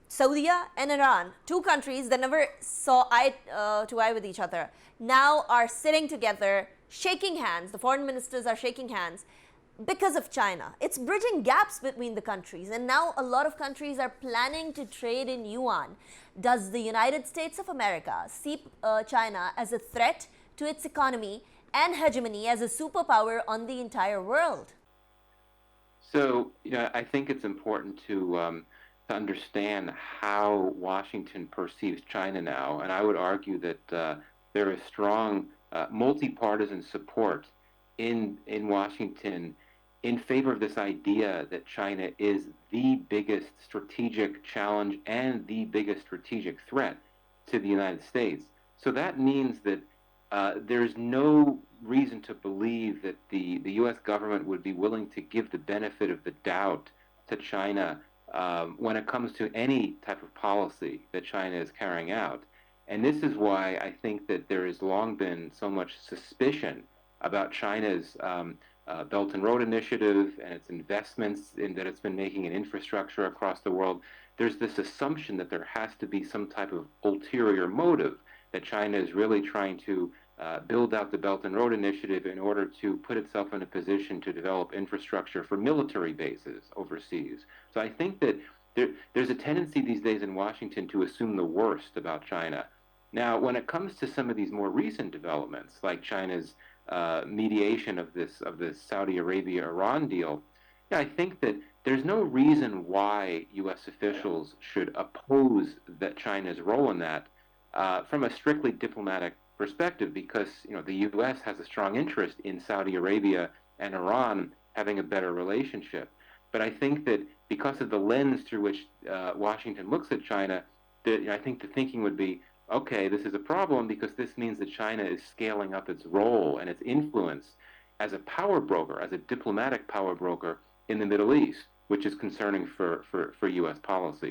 Saudi and Iran, two countries that never saw eye to eye with each other, now are sitting together, shaking hands. The foreign ministers are shaking hands because of China. It's bridging gaps between the countries, and now a lot of countries are planning to trade in yuan. Does the United States of America see China as a threat to its economy and hegemony as a superpower on the entire world? So, I think it's important to understand how Washington perceives China now, and I would argue that there is strong multi-partisan support in Washington in favor of this idea that China is the biggest strategic challenge and the biggest strategic threat to the United States. So that means that there's no reason to believe that the U.S. government would be willing to give the benefit of the doubt to China when it comes to any type of policy that China is carrying out. And this is why I think that there has long been so much suspicion about China's Belt and Road Initiative and its investments that it's been making in infrastructure across the world. There's this assumption that there has to be some type of ulterior motive, that China is really trying to build out the Belt and Road Initiative in order to put itself in a position to develop infrastructure for military bases overseas. So I think that there's a tendency these days in Washington to assume the worst about China. Now, when it comes to some of these more recent developments, like China's mediation of this Saudi Arabia-Iran deal, I think that there's no reason why U.S. officials should oppose China's role in that from a strictly diplomatic perspective, because the U.S. has a strong interest in Saudi Arabia and Iran having a better relationship. But I think that because of the lens through which Washington looks at China, I think the thinking would be, okay, this is a problem because this means that China is scaling up its role and its influence as a power broker, as a diplomatic power broker in the Middle East, which is concerning for U.S. policy.